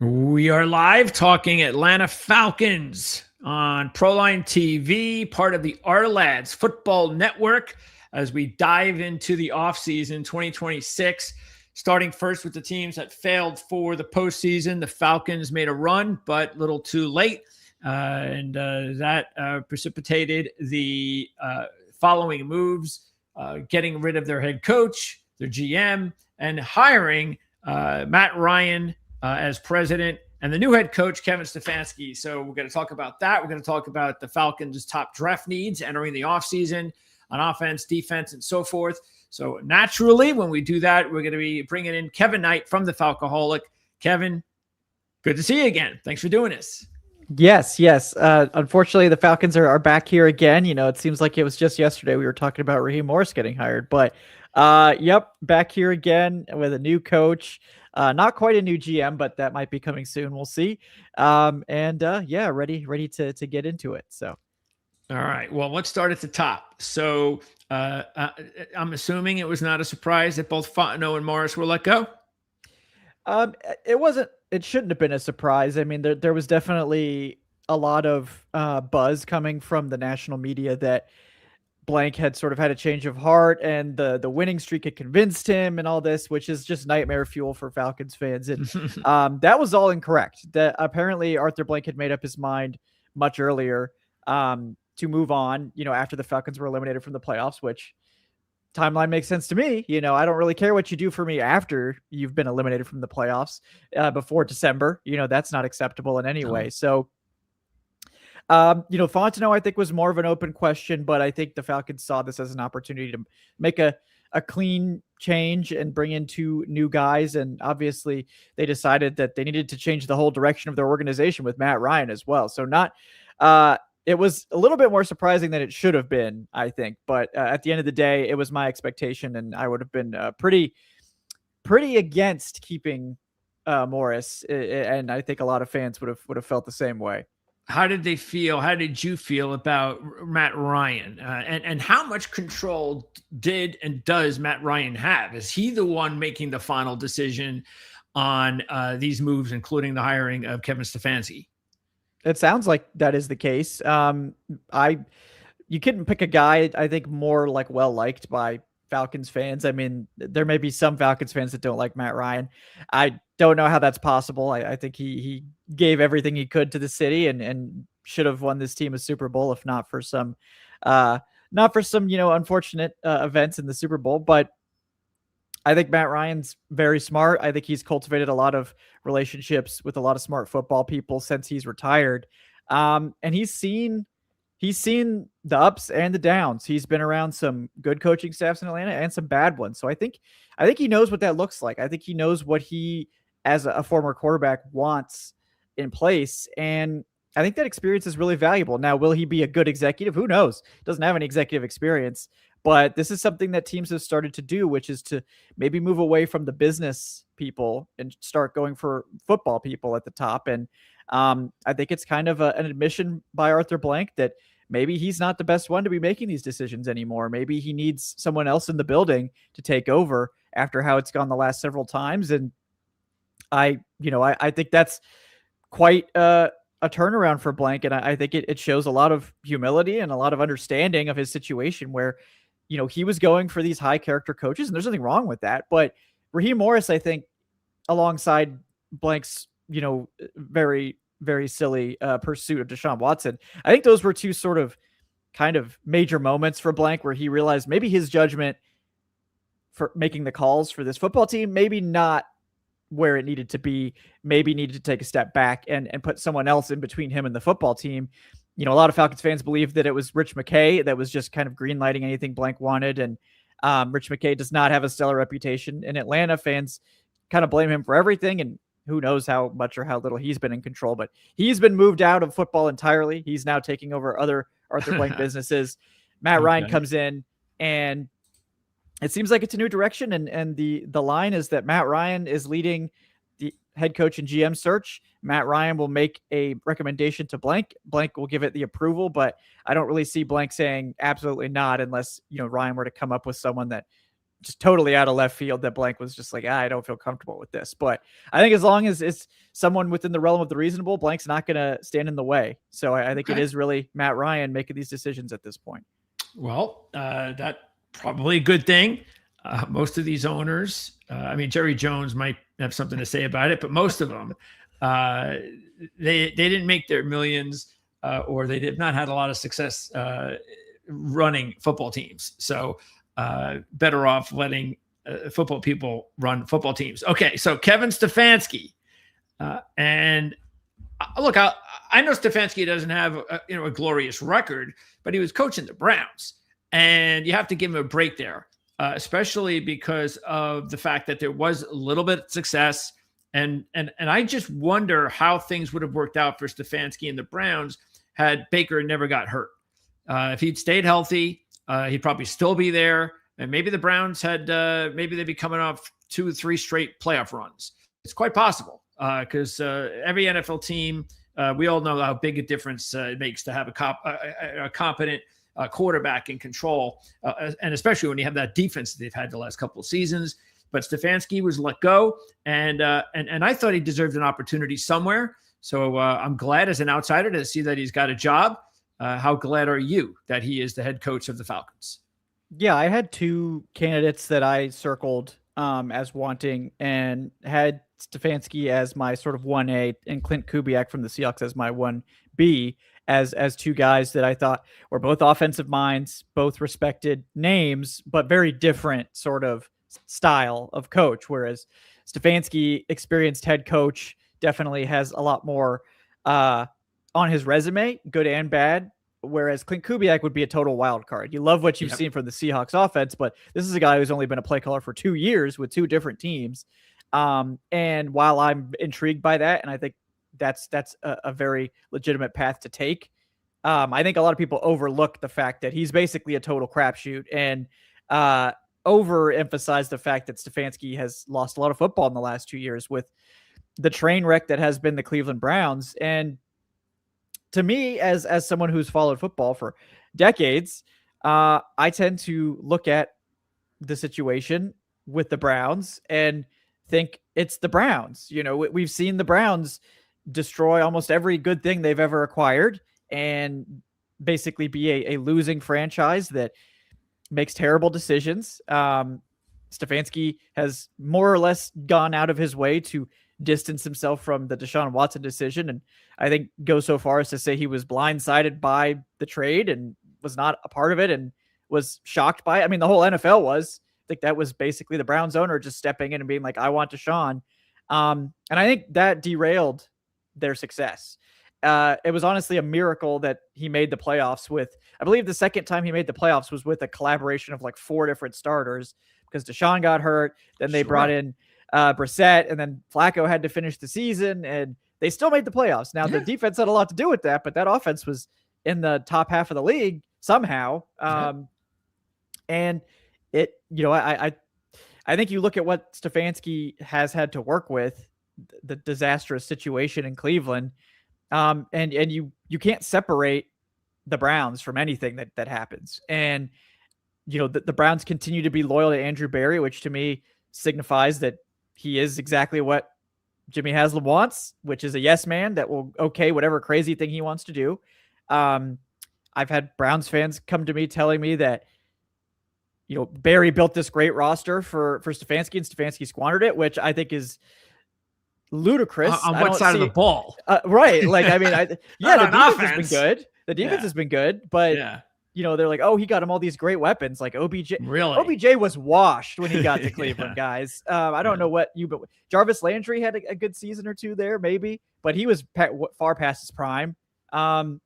We are live talking Atlanta Falcons on Proline TV, part of the Ourlads Football Network, as we dive into the offseason 2026. Starting first with the teams that failed for the postseason. The Falcons made a run, but a little too late. That precipitated the following moves, getting rid of their head coach, their GM, and hiring Matt Ryan as president, and the new head coach, Kevin Stefanski. So we're going to talk about that. We're going to talk about the Falcons' top draft needs entering the offseason on offense, defense, and so forth. So naturally, when we do that, we're going to be bringing in Kevin Knight from the Falcoholic. Kevin, good to see you again. Thanks for doing this. Yes. Unfortunately, the Falcons are back here again. You know, it seems like it was just yesterday we were talking about Raheem Morris getting hired, but back here again with a new coach. Not quite a new GM, but that might be coming soon. We'll see. Ready to get into it. So, all right. Well, let's start at the top. So, I'm assuming it was not a surprise that both Fontenot and Morris were let go. It wasn't. It shouldn't have been a surprise. I mean, there was definitely a lot of buzz coming from the national media that Blank had sort of had a change of heart and the winning streak had convinced him and all this, which is just nightmare fuel for Falcons fans. And that was all incorrect. That apparently Arthur Blank had made up his mind much earlier to move on, after the Falcons were eliminated from the playoffs, which timeline makes sense to me. I don't really care what you do for me after you've been eliminated from the playoffs before December. That's not acceptable in any way. So, Fontenot, I think, was more of an open question, but I think the Falcons saw this as an opportunity to make a clean change and bring in two new guys. And obviously they decided that they needed to change the whole direction of their organization with Matt Ryan as well. So it was a little bit more surprising than it should have been, I think. But at the end of the day, it was my expectation, and I would have been pretty against keeping Morris. And I think a lot of fans would have felt the same way. How did they feel? How did you feel about Matt Ryan? And how much control did and does Matt Ryan have? Is he the one making the final decision on these moves, including the hiring of Kevin Stefanski? It sounds like that is the case. You couldn't pick a guy, I think, more well-liked by Falcons fans. I mean, there may be some Falcons fans that don't like Matt Ryan. I don't know how that's possible. I think he gave everything he could to the city and should have won this team a Super Bowl, if not for some unfortunate events in the Super Bowl. But I think Matt Ryan's very smart. I think he's cultivated a lot of relationships with a lot of smart football people since he's retired. And he's seen the ups and the downs. He's been around some good coaching staffs in Atlanta and some bad ones. So I think he knows what that looks like. I think he knows what he, as a former quarterback, wants in place. And I think that experience is really valuable. Now, will he be a good executive? Who knows? Doesn't have any executive experience, but this is something that teams have started to do, which is to maybe move away from the business people and start going for football people at the top. And I think it's kind of an admission by Arthur Blank that maybe he's not the best one to be making these decisions anymore. Maybe he needs someone else in the building to take over after how it's gone the last several times. And I think that's quite a turnaround for Blank. And I think it shows a lot of humility and a lot of understanding of his situation where, he was going for these high character coaches, and there's nothing wrong with that. But Raheem Morris, I think, alongside Blank's, very, very silly pursuit of Deshaun Watson, I think those were two sort of kind of major moments for Blank where he realized maybe his judgment for making the calls for this football team, maybe not where it needed to be, maybe needed to take a step back and put someone else in between him and the football team. A lot of Falcons fans believe that it was Rich McKay that was just kind of greenlighting anything Blank wanted. And Rich McKay does not have a stellar reputation in Atlanta. Fans kind of blame him for everything. And who knows how much or how little he's been in control, but he's been moved out of football entirely. He's now taking over other Arthur Blank businesses. Matt Ryan comes in, and it seems like it's a new direction. And the line is that Matt Ryan is leading the head coach and GM search. Matt Ryan will make a recommendation to Blank. Blank will give it the approval, but I don't really see Blank saying absolutely not unless, Ryan were to come up with someone that just totally out of left field that Blank was just like, I don't feel comfortable with this. But I think as long as it's someone within the realm of the reasonable, Blank's not going to stand in the way. So I think it is really Matt Ryan making these decisions at this point. Well, that probably a good thing. Most of these owners, I mean, Jerry Jones might have something to say about it, but most of them, they didn't make their millions, or they did not had a lot of success running football teams. So better off letting football people run football teams. Okay, so Kevin Stefanski, and look, I know Stefanski doesn't have a glorious record, but he was coaching the Browns, and you have to give him a break there, especially because of the fact that there was a little bit of success, and I just wonder how things would have worked out for Stefanski and the Browns had Baker never got hurt. If he'd stayed healthy, he'd probably still be there, and maybe the Browns had maybe they'd be coming off 2 or 3 straight playoff runs. It's quite possible because every NFL team. We all know how big a difference it makes to have a competent quarterback in control, and especially when you have that defense that they've had the last couple of seasons. But Stefanski was let go, and I thought he deserved an opportunity somewhere. So I'm glad as an outsider to see that he's got a job. How glad are you that he is the head coach of the Falcons? Yeah, I had 2 candidates that I circled as wanting, and had Stefanski as my sort of 1A and Clint Kubiak from the Seahawks as my 1B, as 2 guys that I thought were both offensive minds, both respected names, but very different sort of style of coach. Whereas Stefanski, experienced head coach, definitely has a lot more on his resume, good and bad. Whereas Clint Kubiak would be a total wild card. You love what you've seen from the Seahawks offense, but this is a guy who's only been a play caller for 2 years with 2 different teams. And while I'm intrigued by that, and I think that's a very legitimate path to take, I think a lot of people overlook the fact that he's basically a total crapshoot, and overemphasize the fact that Stefanski has lost a lot of football in the last 2 years with the train wreck that has been the Cleveland Browns. And to me, as someone who's followed football for decades, I tend to look at the situation with the Browns and think it's the Browns. You know, we've seen the Browns destroy almost every good thing they've ever acquired and basically be a losing franchise that makes terrible decisions. Stefanski has more or less gone out of his way to distance himself from the Deshaun Watson decision, and I think go so far as to say he was blindsided by the trade and was not a part of it and was shocked by it. I mean, the whole NFL was. I think that was basically the Browns owner just stepping in and being like, I want Deshaun. And I think that derailed their success. It was honestly a miracle that he made the playoffs with, I believe the second time he made the playoffs was with a collaboration of like 4 different starters, because Deshaun got hurt. Then they brought in Brissett, and then Flacco had to finish the season, and they still made the playoffs. Now, the defense had a lot to do with that, but that offense was in the top half of the league somehow. And it, I think you look at what Stefanski has had to work with, the disastrous situation in Cleveland, and you can't separate the Browns from anything that happens. And, the Browns continue to be loyal to Andrew Berry, which to me signifies that he is exactly what Jimmy Haslam wants, which is a yes man that will okay whatever crazy thing he wants to do. I've had Browns fans come to me telling me that, Barry built this great roster for Stefanski, and Stefanski squandered it, which I think is ludicrous. On what side of the ball? Right. Like, I mean, the defense has been good. The defense has been good, but they're like, oh, he got him all these great weapons. Like OBJ. Really? OBJ was washed when he got to Cleveland, guys. I don't know what but Jarvis Landry had a good season or 2 there, maybe, but he was far past his prime. Amari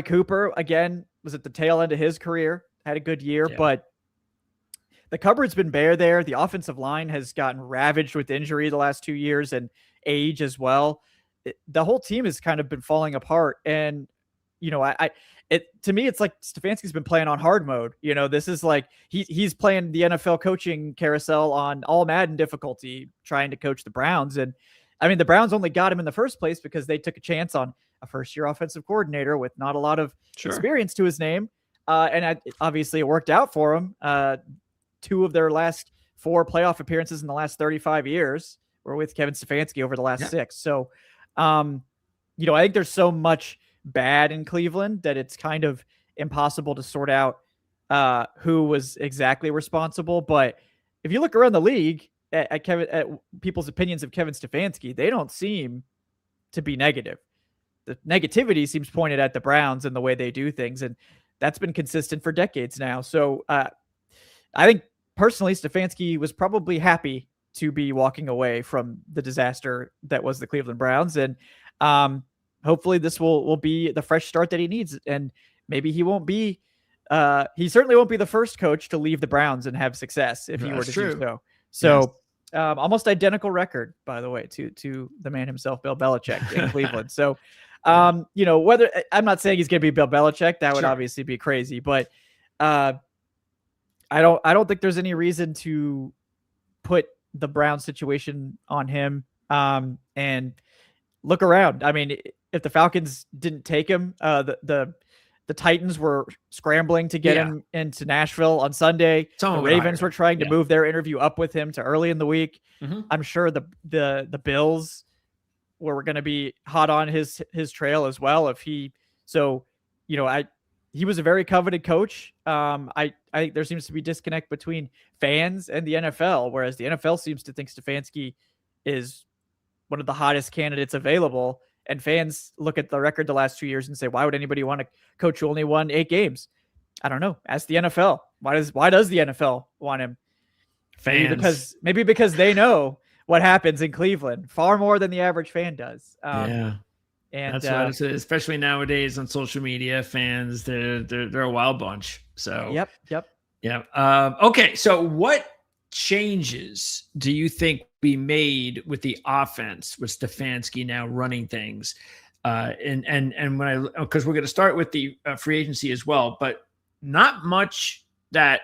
Cooper, again, was at the tail end of his career, had a good year, but the cupboard's been bare there. The offensive line has gotten ravaged with injury the last 2 years and age as well. The whole team has kind of been falling apart. And, to me, it's like Stefanski's been playing on hard mode. This is like he's playing the NFL coaching carousel on all Madden difficulty, trying to coach the Browns. And I mean, the Browns only got him in the first place because they took a chance on a first-year offensive coordinator with not a lot of experience to his name. And obviously it worked out for them. 2 of their last 4 playoff appearances in the last 35 years were with Kevin Stefanski over the last 6. So, I think there's so much bad in Cleveland that it's kind of impossible to sort out who was exactly responsible. But if you look around the league at people's opinions of Kevin Stefanski, they don't seem to be negative. The negativity seems pointed at the Browns and the way they do things, and that's been consistent for decades now. So I think personally, Stefanski was probably happy to be walking away from the disaster that was the Cleveland Browns, and hopefully this will be the fresh start that he needs. And maybe he won't be. He certainly won't be the first coach to leave the Browns and have success if he were to do so. So. Yes. Almost identical record, by the way, to the man himself, Bill Belichick in Cleveland. So, whether I'm not saying he's going to be Bill Belichick, that would obviously be crazy, but I don't think there's any reason to put the Browns situation on him. And look around. I mean, if the Falcons didn't take him, the Titans were scrambling to get him into Nashville on Sunday. The Ravens were trying to move their interview up with him to early in the week. Mm-hmm. I'm sure the Bills were going to be hot on his trail as well. He was a very coveted coach. I think there seems to be disconnect between fans and the NFL, whereas the NFL seems to think Stefanski is one of the hottest candidates available. And fans look at the record the last 2 years and say, why would anybody want a coach who only won 8 games? I don't know. Ask the NFL. Why does the NFL want him? Fans. Maybe because they know what happens in Cleveland far more than the average fan does. And that's what it is, especially nowadays on social media, fans, they're a wild bunch. So Yep. Okay. So what changes do you think be made with the offense with Stefanski now running things? And because we're going to start with the free agency as well, but not much that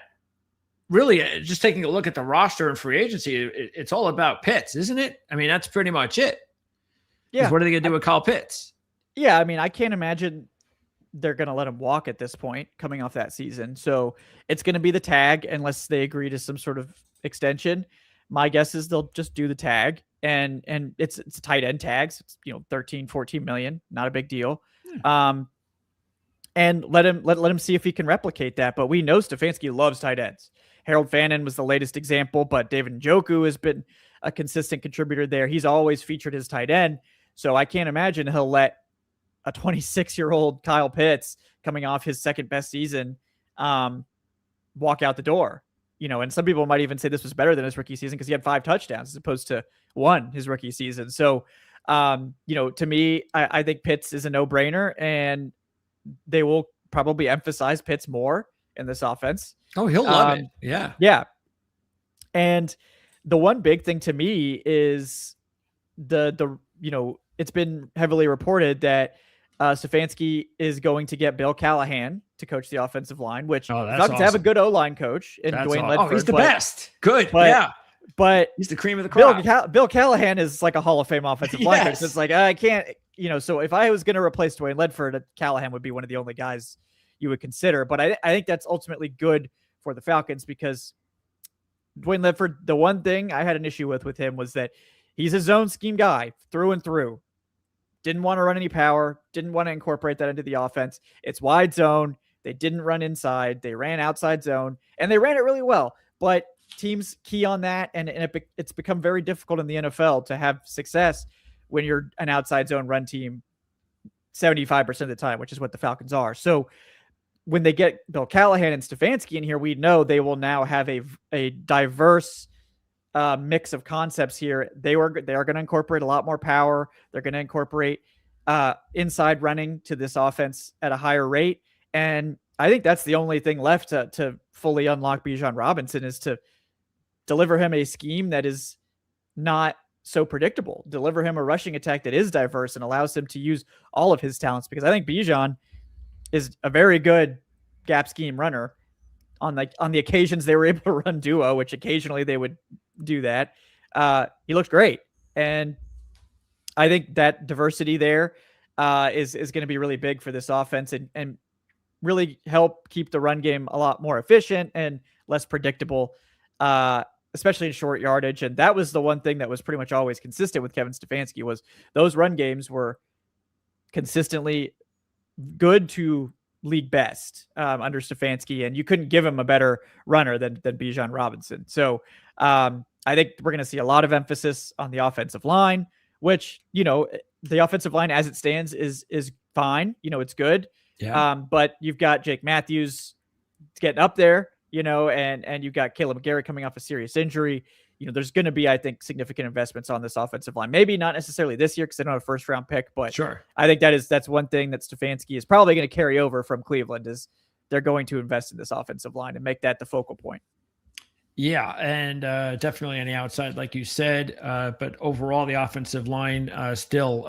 really just taking a look at the roster and free agency, it's all about Pitts, isn't it? I mean, that's pretty much it. Yeah. What are they going to do with Kyle Pitts? Yeah. I mean, I can't imagine they're going to let him walk at this point coming off that season. So it's going to be the tag unless they agree to some sort of extension. My guess is they'll just do the tag, and it's a tight end tags. It's 13, 14 million, not a big deal. And let him see if he can replicate that. But we know Stefanski loves tight ends. Harold Fannin was the latest example, but David Njoku has been a consistent contributor there. He's always featured his tight end. So I can't imagine he'll let a 26-year-old Kyle Pitts coming off his second best season walk out the door. And some people might even say this was better than his rookie season because he had 5 touchdowns as opposed to 1 his rookie season. So, to me, I think Pitts is a no-brainer, and they will probably emphasize Pitts more in this offense. Oh, he'll love it. Yeah. Yeah. And the one big thing to me is it's been heavily reported that Stefanski is going to get Bill Callahan to coach the offensive line, which Falcons have a good O-line coach in Dwayne Ledford. Oh, he's the best. Good. But he's the cream of the crop. Bill Callahan is like a Hall of Fame offensive line coach. It's like, I can't, so if I was going to replace Dwayne Ledford, Callahan would be one of the only guys you would consider. But I think that's ultimately good for the Falcons because Dwayne Ledford, the one thing I had an issue with him was that he's a zone scheme guy through and through. Didn't want to run any power, didn't want to incorporate that into the offense. It's wide zone. They didn't run inside. They ran outside zone, and they ran it really well. But teams key on that, and it's become very difficult in the NFL to have success when you're an outside zone run team 75% of the time, which is what the Falcons are. So when they get Bill Callahan and Stefanski in here, we know they will now have a diverse mix of concepts here. They are going to incorporate a lot more power. They're going to incorporate inside running to this offense at a higher rate. And I think that's the only thing left to fully unlock Bijan Robinson is to deliver him a scheme that is not so predictable, deliver him a rushing attack that is diverse and allows him to use all of his talents, because I think Bijan is a very good gap scheme runner. On the occasions they were able to run duo, which occasionally they would do that, he looked great. And I think that diversity there is going to be really big for this offense. And really help keep the run game a lot more efficient and less predictable, especially in short yardage. And that was the one thing that was pretty much always consistent with Kevin Stefanski, was those run games were consistently good to league best under Stefanski, and you couldn't give him a better runner than Bijan Robinson. So I think we're going to see a lot of emphasis on the offensive line, which, the offensive line as it stands is fine. It's good. Yeah. But you've got Jake Matthews getting up there, and you've got Caleb McGarry coming off a serious injury. There's going to be, I think, significant investments on this offensive line. Maybe not necessarily this year because they don't have a first-round pick, but sure, I think that's one thing that Stefanski is probably going to carry over from Cleveland, is they're going to invest in this offensive line and make that the focal point. Yeah, and definitely on the outside, like you said, but overall the offensive line still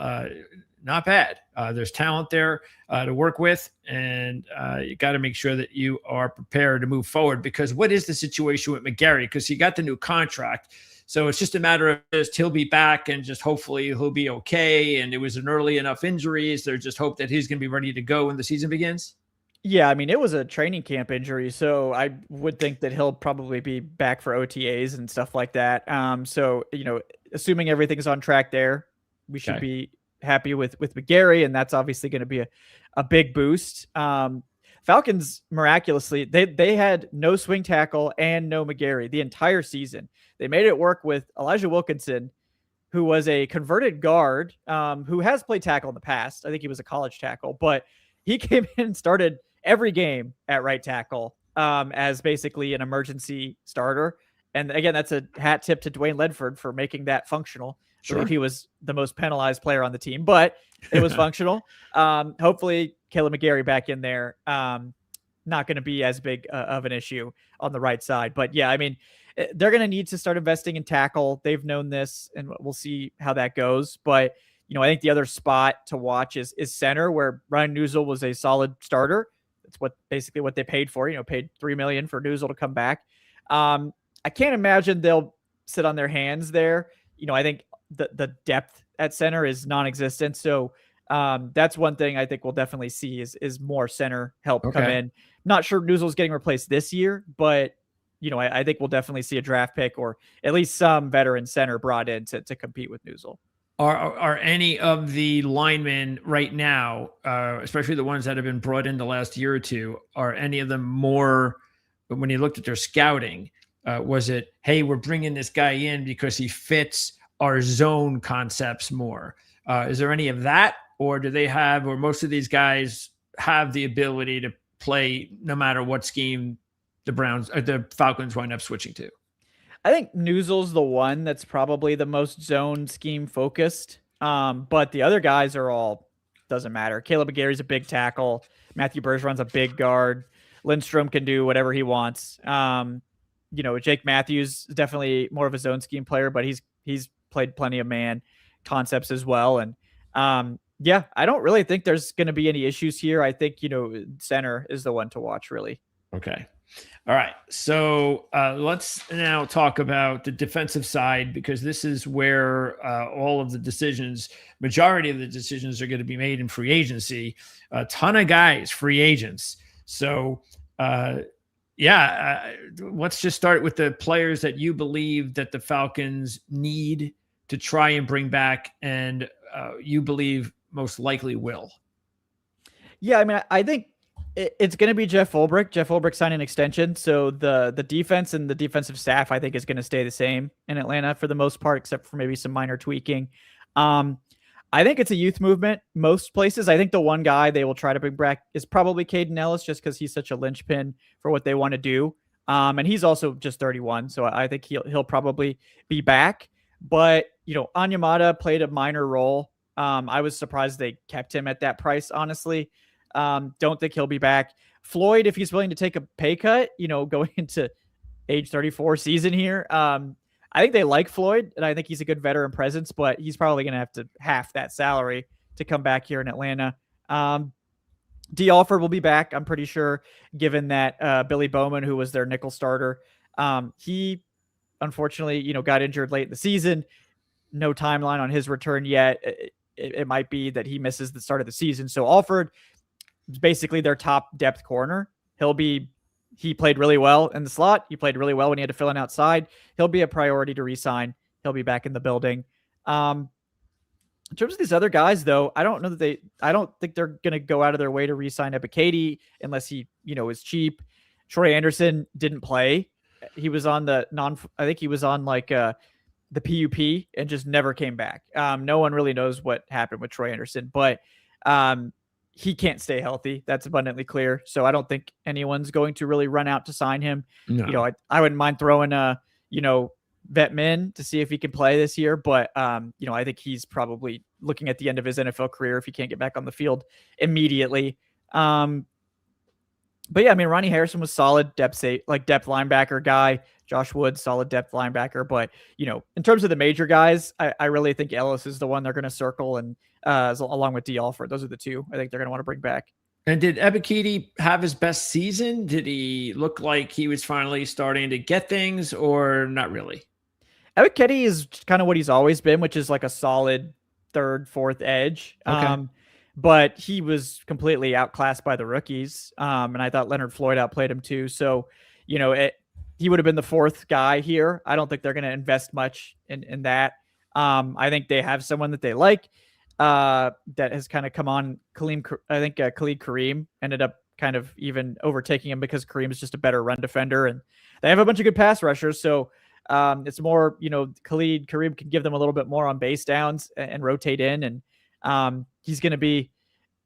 not bad. There's talent there to work with, and you got to make sure that you are prepared to move forward, because what is the situation with McGarry? Because he got the new contract. So it's just a matter of just he'll be back and just hopefully he'll be okay. And it was an early enough injury. Is there just hope that he's going to be ready to go when the season begins? Yeah, I mean, it was a training camp injury, so I would think that he'll probably be back for OTAs and stuff like that. So, assuming everything's on track there, we should be happy with McGarry, and that's obviously going to be a big boost. Falcons, miraculously, they had no swing tackle and no McGarry the entire season. They made it work with Elijah Wilkinson, who was a converted guard, who has played tackle in the past. I think he was a college tackle, but he came in and started every game at right tackle as basically an emergency starter. And again, that's a hat tip to Dwayne Ledford for making that functional. Sure. I believe he was the most penalized player on the team, but it was functional. Hopefully Caleb McGarry back in there. Not going to be as big of an issue on the right side. But yeah, I mean, they're going to need to start investing in tackle. They've known this, and we'll see how that goes. But, I think the other spot to watch is center, where Ryan Newsel was a solid starter. That's basically what they paid for, paid $3 million for Newsel to come back. I can't imagine they'll sit on their hands there. I think the depth at center is non-existent. So that's one thing I think we'll definitely see is more center help come in. Not sure Newsel's getting replaced this year, but I think we'll definitely see a draft pick or at least some veteran center brought in to compete with Newsel. Are any of the linemen right now, especially the ones that have been brought in the last year or two, are any of them more, when you looked at their scouting, was it, hey, we're bringing this guy in because he fits our zone concepts more? Is there any of that, or do they have, or most of these guys have the ability to play no matter what scheme the Falcons wind up switching to? I think Newsel's the one that's probably the most zone scheme focused. But the other guys are all, doesn't matter. Caleb McGarry's a big tackle. Matthew Bergeron's a big guard. Lindstrom can do whatever he wants. Jake Matthews is definitely more of a zone scheme player, but he's played plenty of man concepts as well. And I don't really think there's going to be any issues here. I think, center is the one to watch, really. Okay. All right. So let's now talk about the defensive side, because this is where all of the decisions, majority of the decisions, are going to be made in free agency. A ton of guys, free agents. So, let's just start with the players that you believe that the Falcons need to try and bring back, and you believe most likely will. Yeah, I mean, I think it's going to be Jeff Ulbrich. Jeff Ulbrich signed an extension, so the defense and the defensive staff, I think, is going to stay the same in Atlanta for the most part, except for maybe some minor tweaking. I think it's a youth movement most places. I think the one guy they will try to bring back is probably Caden Ellis, just because he's such a linchpin for what they want to do. And he's also just 31, so I think he'll probably be back. But, Onyemata played a minor role. I was surprised they kept him at that price, honestly. Don't think he'll be back. Floyd, if he's willing to take a pay cut, going into age 34 season here, I think they like Floyd, and I think he's a good veteran presence, but he's probably going to have to half that salary to come back here in Atlanta. D. Alford will be back, I'm pretty sure, given that Billy Bowman, who was their nickel starter, he unfortunately, got injured late in the season. No timeline on his return yet. It might be that he misses the start of the season. So Alford, basically their top depth corner. He played really well in the slot. He played really well when he had to fill in outside. He'll be a priority to re-sign. He'll be back in the building. In terms of these other guys, though, I don't think they're going to go out of their way to re-sign Ebiketie unless he, is cheap. Troy Anderson didn't play. He was on I think he was on the PUP and just never came back. No one really knows what happened with Troy Anderson, but he can't stay healthy. That's abundantly clear. So I don't think anyone's going to really run out to sign him. No. I wouldn't mind throwing vet min to see if he can play this year. But, I think he's probably looking at the end of his NFL career if he can't get back on the field immediately. But yeah, I mean, Ronnie Harrison was solid depth linebacker guy. Josh Woods, solid depth linebacker. But, in terms of the major guys, I really think Ellis is the one they're going to circle, and along with D. Alford. Those are the two I think they're going to want to bring back. And did Ebiketie have his best season? Did he look like he was finally starting to get things, or not really? Ebiketie is kind of what he's always been, which is like a solid third, fourth edge. Okay. But he was completely outclassed by the rookies. And I thought Leonard Floyd outplayed him too. So, he would have been the fourth guy here. I don't think they're going to invest much in that. I think they have someone that they like that has kind of come on. Khalid Kareem ended up kind of even overtaking him because Kareem is just a better run defender, and they have a bunch of good pass rushers. So it's more, Khalid Kareem can give them a little bit more on base downs and rotate in. And he's going to be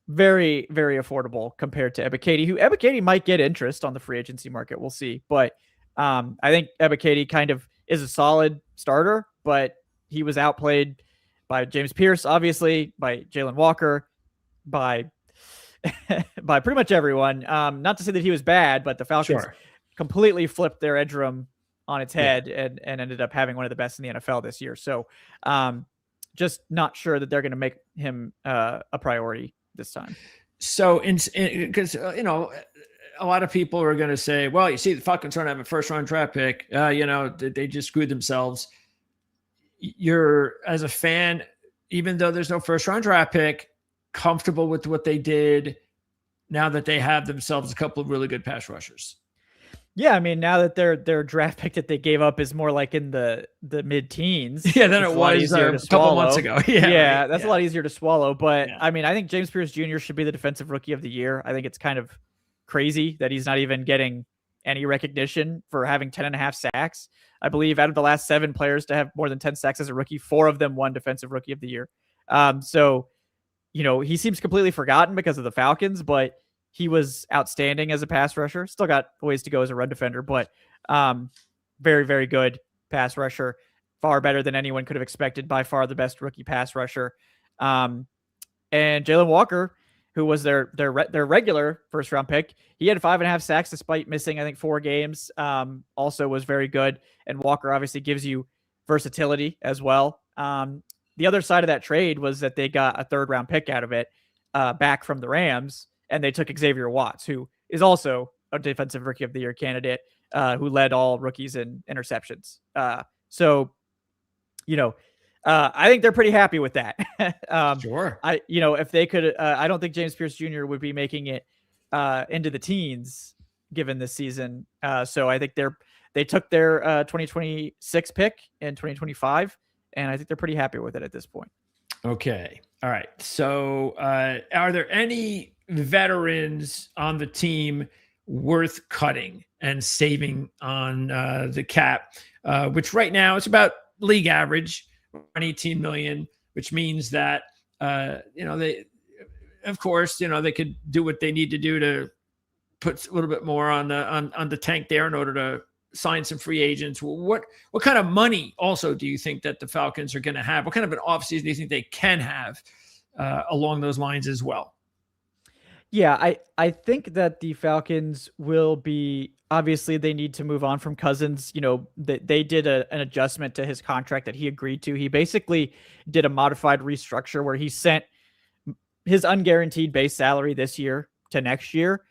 very, very affordable compared to Ebiketie, who Ebiketie might get interest on the free agency market. We'll see. But I think Ebiketie kind of is a solid starter, but he was outplayed by James Pierce, obviously, by Jalen Walker, by pretty much everyone. Not to say that he was bad, but the Falcons completely flipped their edge room on its head and ended up having one of the best in the NFL this year. So just not sure that they're going to make him a priority this time. So because, a lot of people are going to say, well, you see, the Falcons don't have a first round draft pick. They just screwed themselves. You're, as a fan, even though there's no first round draft pick, comfortable with what they did now that they have themselves a couple of really good pass rushers. Yeah, I mean, now that their draft pick that they gave up is more like in the mid-teens. Yeah, than it was a couple months ago. Yeah, that's a lot easier to swallow. But, I mean, I think James Pierce Jr. should be the defensive rookie of the year. I think it's kind of crazy that he's not even getting any recognition for having 10.5 sacks. I believe out of the last 7 players to have more than 10 sacks as a rookie, 4 of them won defensive rookie of the year. So, he seems completely forgotten because of the Falcons, but he was outstanding as a pass rusher. Still got ways to go as a run defender, but very, very good pass rusher. Far better than anyone could have expected. By far the best rookie pass rusher. And Jalen Walker, who was their regular first round pick, he had 5.5 sacks despite missing, I think, 4 games. Also was very good. And Walker obviously gives you versatility as well. The other side of that trade was that they got a 3rd round pick out of it back from the Rams. And they took Xavier Watts, who is also a defensive rookie of the year candidate, who led all rookies in interceptions. So, I think they're pretty happy with that. Sure. If they could, I don't think James Pierce Jr. would be making it into the teens given this season. So I think they took their 2026 pick in 2025, and I think they're pretty happy with it at this point. Okay. All right. So are there any veterans on the team worth cutting and saving on the cap, which right now it's about league average, around 18 million, which means that, they, of course, they could do what they need to do to put a little bit more on the tank there in order to sign some free agents. What kind of money also do you think that the Falcons are going to have? What kind of an offseason do you think they can have along those lines as well? Yeah, I think that the Falcons will be, obviously they need to move on from Cousins. They did an adjustment to his contract that he agreed to. He basically did a modified restructure where he sent his unguaranteed base salary this year to next year.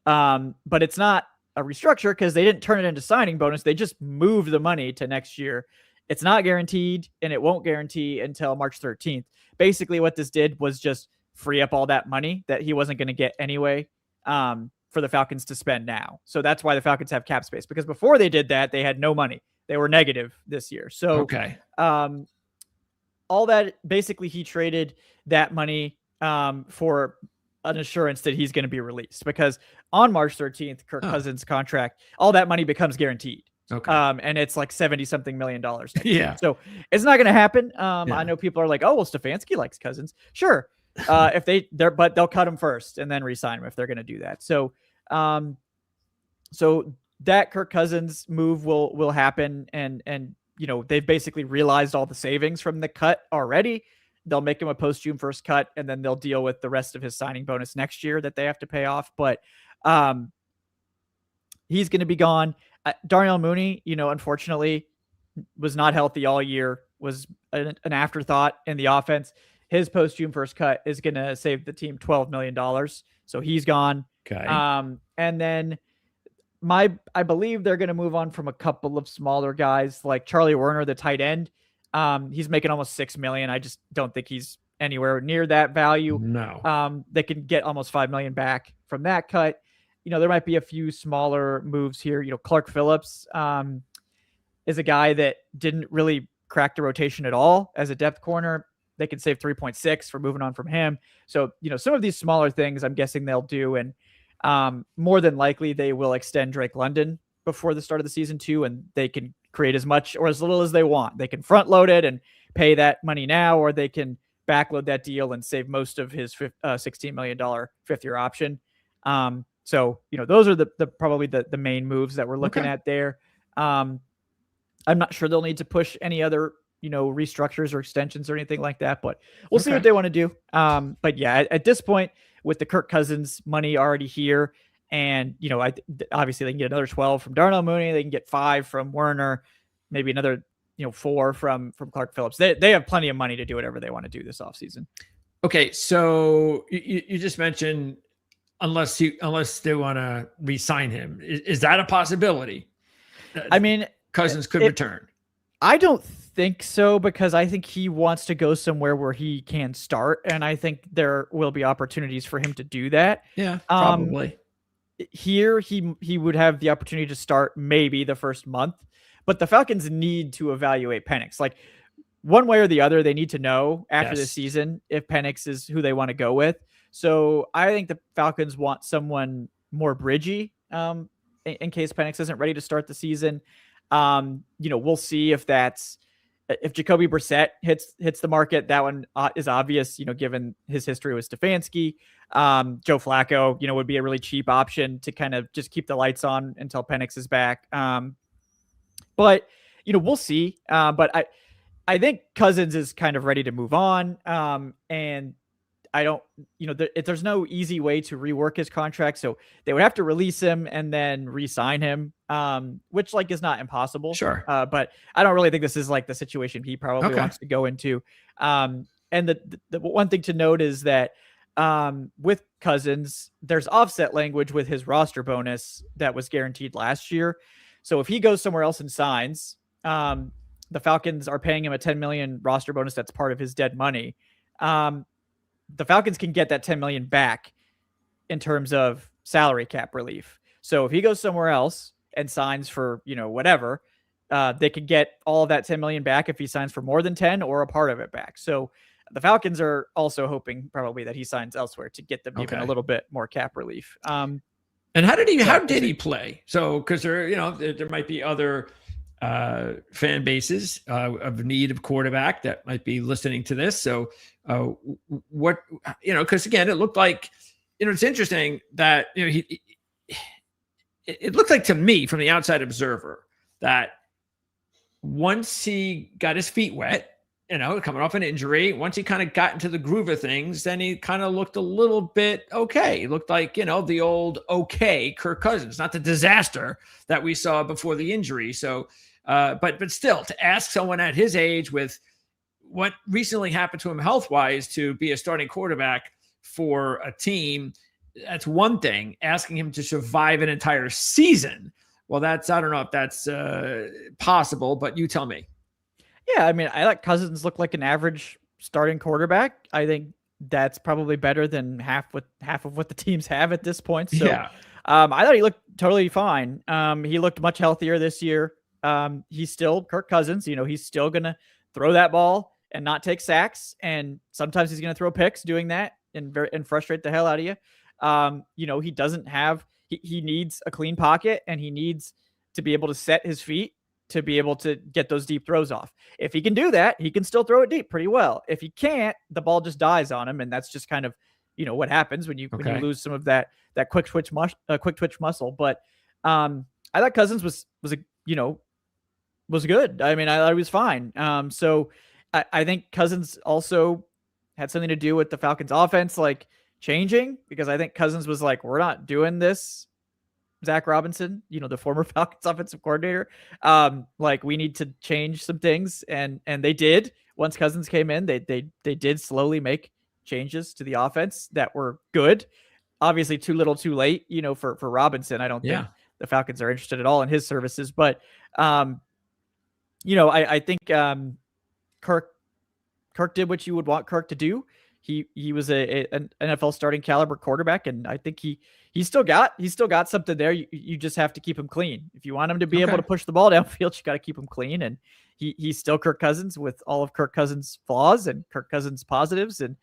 But it's not a restructure because they didn't turn it into signing bonus. They just moved the money to next year. It's not guaranteed, and it won't guarantee until March 13th. Basically what this did was just free up all that money that he wasn't going to get anyway for the Falcons to spend now. So that's why the Falcons have cap space, because before they did that, they had no money. They were negative this year. So all that, basically he traded that money for an assurance that he's going to be released, because on March 13th, Kirk Cousins' contract, all that money becomes guaranteed. And it's like $70-something million. Yeah. So it's not going to happen. I know people are like, oh, well, Stefanski likes Cousins. Sure. If but they'll cut him first and then re-sign him if they're going to do that. So, so that Kirk Cousins move will happen. And, you know, they've basically realized all the savings from the cut already. They'll make him a post-June 1st cut, and then they'll deal with the rest of his signing bonus next year that they have to pay off. But he's going to be gone. Darnell Mooney, you know, unfortunately was not healthy all year, was an afterthought in the offense. His post-June 1st cut is going to save the team $12 million. So he's gone. Okay. And then I believe they're going to move on from a couple of smaller guys like Charlie Werner, the tight end. He's making almost $6 million. I just don't think he's anywhere near that value. No. They can get almost $5 million back from that cut. You know, there might be a few smaller moves here. You know, Clark Phillips is a guy that didn't really crack the rotation at all as a depth corner. They can save 3.6 for moving on from him. So, you know, some of these smaller things I'm guessing they'll do. And more than likely they will extend Drake London before the start of the season too. And they can create as much or as little as they want. They can front load it and pay that money now, or they can backload that deal and save most of his $16 million fifth-year option. So, you know, those are the probably the main moves that we're looking at there. I'm not sure they'll need to push any other, you know, restructures or extensions or anything like that, but we'll see what they want to do. But yeah, at this point, with the Kirk Cousins money already here, and, you know, obviously they can get another 12 from Darnell Mooney. They can get 5 from Werner, maybe another, you know, 4 from Clark Phillips. They have plenty of money to do whatever they want to do this offseason. Okay. So you just mentioned, unless they want to re-sign him, is that a possibility? I mean, Cousins could return. I don't think so, because I think he wants to go somewhere where he can start, and I think there will be opportunities for him to do that. Yeah, probably. Here, he would have the opportunity to start maybe the first month, but the Falcons need to evaluate Penix. Like, one way or the other, they need to know after the season if Penix is who they want to go with. So I think the Falcons want someone more bridgy in case Penix isn't ready to start the season. You know, we'll see if Jacoby Brissett hits the market. That one is obvious, you know, given his history with Stefanski. Joe Flacco, you know, would be a really cheap option to kind of just keep the lights on until Penix is back. But, you know, we'll see. But I think Cousins is kind of ready to move on. And I don't, you know, there's no easy way to rework his contract. So they would have to release him and then re-sign him, which like is not impossible. Sure. But I don't really think this is like the situation he probably wants to go into. And the one thing to note is that with Cousins, there's offset language with his roster bonus that was guaranteed last year. So if he goes somewhere else and signs, the Falcons are paying him a $10 million roster bonus that's part of his dead money. The Falcons can get that $10 million back in terms of salary cap relief. So if he goes somewhere else and signs for, you know, whatever, they could get all of that $10 million back if he signs for more than 10 or a part of it back. So the Falcons are also hoping probably that he signs elsewhere to get them even a little bit more cap relief. And how did he play? So, cause there might be other fan bases of need of quarterback that might be listening to this. So what, you know, because again, it looked like, you know, it's interesting that, you know, it looked like to me from the outside observer that once he got his feet wet, you know, coming off an injury, once he kind of got into the groove of things, then he kind of looked a little bit okay. He looked like, you know, the old okay Kirk Cousins, not the disaster that we saw before the injury. So, but still, to ask someone at his age with what recently happened to him health-wise to be a starting quarterback for a team, that's one thing. Asking him to survive an entire season, well, I don't know if that's possible, but you tell me. Yeah, I mean, I let Cousins look like an average starting quarterback. I think that's probably better than half of what the teams have at this point. So Yeah. I thought he looked totally fine. He looked much healthier this year. He's still Kirk Cousins. He's still going to throw that ball and not take sacks. And sometimes he's going to throw picks doing that and frustrate the hell out of you. He doesn't have, he needs a clean pocket, and he needs to be able to set his feet to be able to get those deep throws off. If he can do that, he can still throw it deep pretty well. If he can't, the ball just dies on him. And that's just kind of, what happens when you lose some of that quick twitch muscle. But I thought Cousins was good. I mean, I thought he was fine. So I think Cousins also had something to do with the Falcons offense, like changing, because I think Cousins was like, we're not doing this, Zach Robinson, the former Falcons offensive coordinator. Like, we need to change some things. And they did. Once Cousins came in, they did slowly make changes to the offense that were good. Obviously too little too late, for Robinson. I don't think the Falcons are interested at all in his services, but I think Kirk did what you would want Kirk to do. He was an NFL starting caliber quarterback, and I think he still got something there. You just have to keep him clean. If you want him to be able to push the ball downfield, you got to keep him clean. And he's still Kirk Cousins with all of Kirk Cousins' flaws and Kirk Cousins' positives. And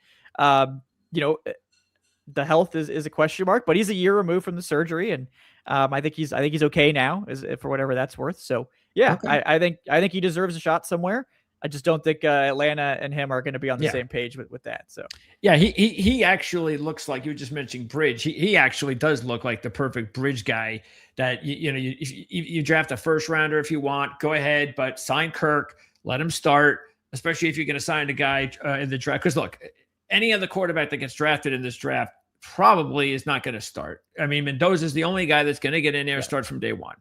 the health is a question mark, but he's a year removed from the surgery, and I think he's okay now, for whatever that's worth. So yeah, I think he deserves a shot somewhere. I just don't think Atlanta and him are going to be on the same page with that. So yeah, he actually looks like, you were just mentioning bridge. He actually does look like the perfect bridge guy that you draft a first rounder if you want, go ahead, but sign Kirk, let him start, especially if you're going to sign a guy in the draft. Because look, any other quarterback that gets drafted in this draft probably is not going to start. I mean, Mendoza is the only guy that's going to get in there and start from day one.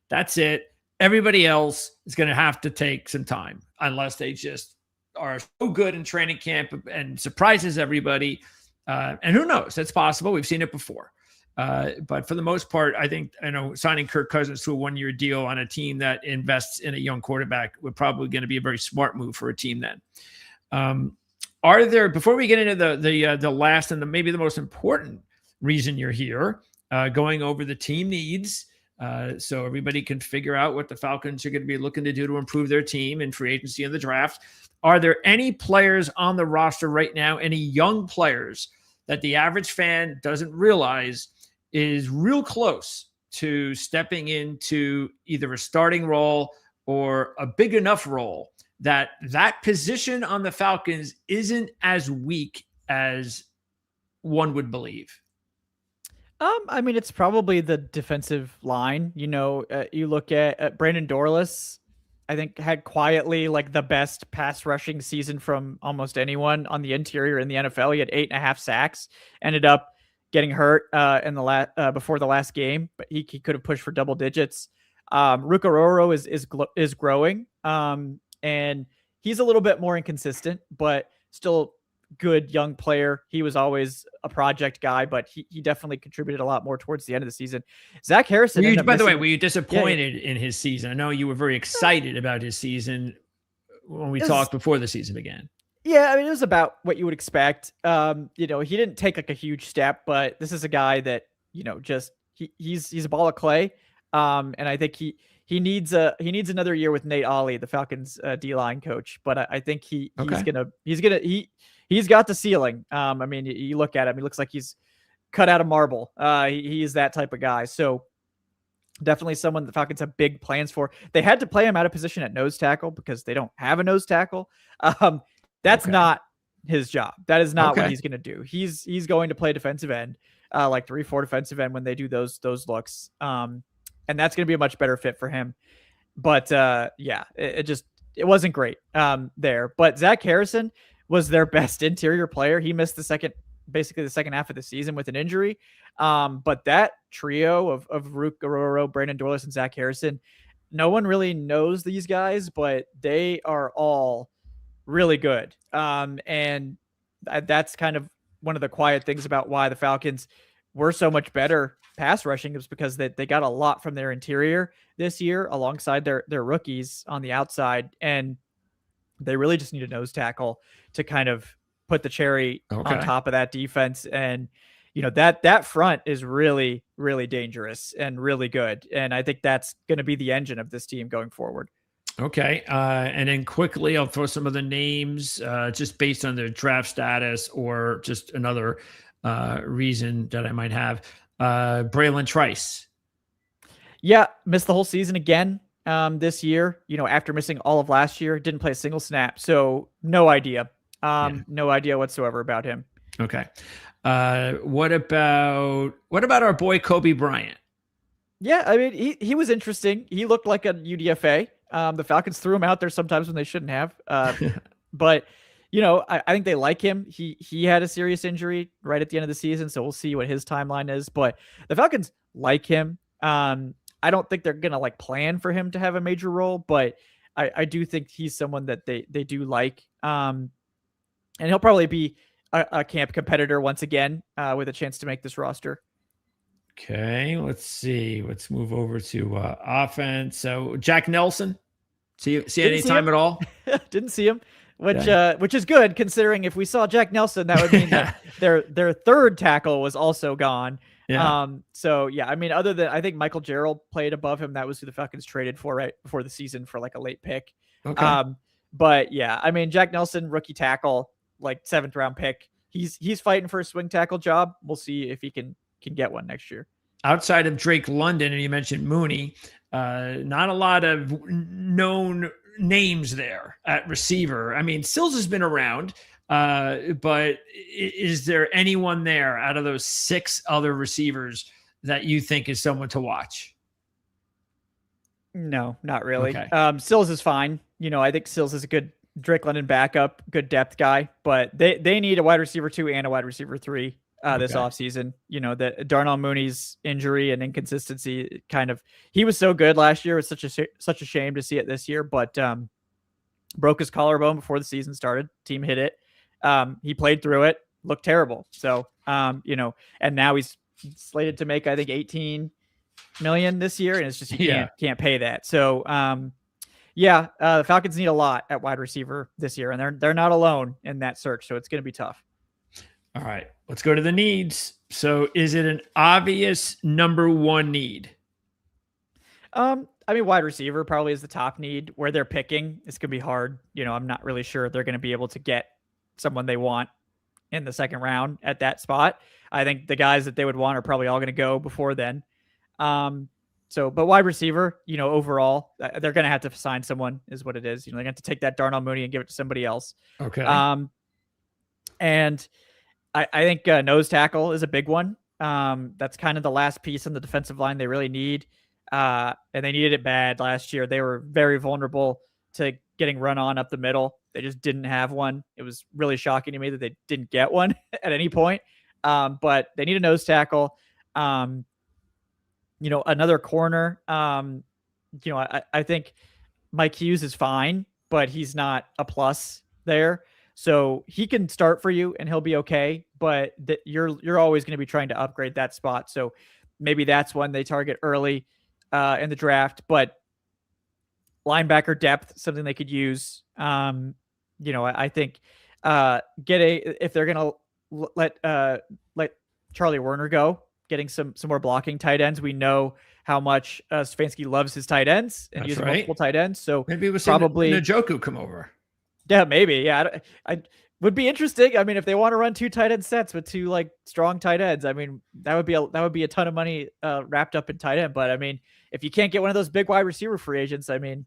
That's it. Everybody else is going to have to take some time, unless they just are so good in training camp and surprises everybody. And who knows? That's possible. We've seen it before. But for the most part, I think, signing Kirk Cousins to a one-year deal on a team that invests in a young quarterback would probably going to be a very smart move for a team then. Are there, before we get into the last and maybe the most important reason you're here, going over the team needs, so everybody can figure out what the Falcons are going to be looking to do to improve their team in free agency and the draft. Are there any players on the roster right now, any young players that the average fan doesn't realize is real close to stepping into either a starting role or a big enough role that position on the Falcons isn't as weak as one would believe? I mean, it's probably the defensive line. You look at Brandon Dorlus, I think had quietly like the best pass rushing season from almost anyone on the interior in the NFL. He had 8.5 sacks, ended up getting hurt in the before the last game, but he could have pushed for double digits. Rukaroro is growing, and he's a little bit more inconsistent, but still good young player. He was always a project guy, but he definitely contributed a lot more towards the end of the season. Zach Harrison. By the way, were you disappointed in his season? I know you were very excited about his season when we talked before the season began. Yeah, I mean, it was about what you would expect. He didn't take like a huge step, but this is a guy that, just he's a ball of clay. And I think he needs another year with Nate Ollie, the Falcons D-line coach. But I think he's got the ceiling. I mean, you look at him, he looks like he's cut out of marble. He is that type of guy. So definitely someone the Falcons have big plans for. They had to play him out of position at nose tackle because they don't have a nose tackle. That's not his job. That is not what he's going to do. He's going to play defensive end, like 3-4 defensive end when they do those looks. And that's going to be a much better fit for him. But it wasn't great there. But Zach Harrison was their best interior player. He missed basically the second half of the season with an injury. But that trio of Rook Aroro, Brandon Dorlus, and Zach Harrison, no one really knows these guys, but they are all really good. And that's kind of one of the quiet things about why the Falcons were so much better pass rushing, is because they got a lot from their interior this year alongside their rookies on the outside. And they really just need a nose tackle to kind of put the cherry on Okay. top of that defense. And, that front is really, really dangerous and really good. And I think that's going to be the engine of this team going forward. Okay. And then quickly, I'll throw some of the names just based on their draft status or just another reason that I might have. Braylon Trice. Yeah, missed the whole season again this year, after missing all of last year. Didn't play a single snap. So no idea. No idea whatsoever about him. Okay. What about our boy Kobe Bryant? Yeah, I mean, he was interesting. He looked like a UDFA. The Falcons threw him out there sometimes when they shouldn't have. But I think they like him. He had a serious injury right at the end of the season, so we'll see what his timeline is. But the Falcons like him. I don't think they're gonna plan for him to have a major role, but I do think he's someone that they do like. And he'll probably be a camp competitor once again with a chance to make this roster. Okay, let's see. Let's move over to offense. So Jack Nelson, see any time at all? Didn't see him, which is good considering if we saw Jack Nelson, that would mean that their third tackle was also gone. Yeah. So yeah, I mean, other than I think Michael Gerald played above him. That was who the Falcons traded for right before the season for a late pick. Okay. But yeah, I mean, Jack Nelson, rookie tackle, 7th round pick. He's fighting for a swing tackle job. We'll see if he can get one next year. Outside of Drake London, and you mentioned Mooney, not a lot of known names there at receiver. I mean, Sills has been around, but is there anyone there out of those 6 other receivers that you think is someone to watch? No, not really. Okay. Sills is fine. I think Sills is a good Drake London backup, good depth guy, but they need a wide receiver 2 and a wide receiver 3 this offseason. That Darnell Mooney's injury and inconsistency he was so good last year. It was such a shame to see it this year, but broke his collarbone before the season started. Team hit it. He played through it, looked terrible. So, and now he's slated to make, I think, 18 million this year. And it's just, you can't pay that. So, the Falcons need a lot at wide receiver this year, and they're not alone in that search. So it's going to be tough. All right, let's go to the needs. So is it an obvious number 1 need? I mean, wide receiver probably is the top need. Where they're picking, it's going to be hard. I'm not really sure they're going to be able to get someone they want in the 2nd round at that spot. I think the guys that they would want are probably all going to go before then. But wide receiver, overall, they're going to have to sign someone is what it is. They're going to have to take that Darnell Mooney and give it to somebody else. Okay. And I think nose tackle is a big one. That's kind of the last piece on the defensive line they really need. And they needed it bad last year. They were very vulnerable to getting run on up the middle. They just didn't have one. It was really shocking to me that they didn't get one at any point. But they need a nose tackle. Another corner. I think Mike Hughes is fine, but he's not a plus there. So he can start for you and he'll be okay, but you're always going to be trying to upgrade that spot. So maybe that's one they target early in the draft, but linebacker depth, something they could use. I think if they're going to let Charlie Werner go, getting some more blocking tight ends. We know how much Stefanski loves his tight ends and using multiple tight ends. So maybe it was probably Njoku come over. Yeah, maybe. Yeah, I would be interesting. I mean, if they want to run 2 tight end sets with 2 strong tight ends, I mean, that would be a ton of money wrapped up in tight end. But I mean, if you can't get one of those big wide receiver free agents, I mean,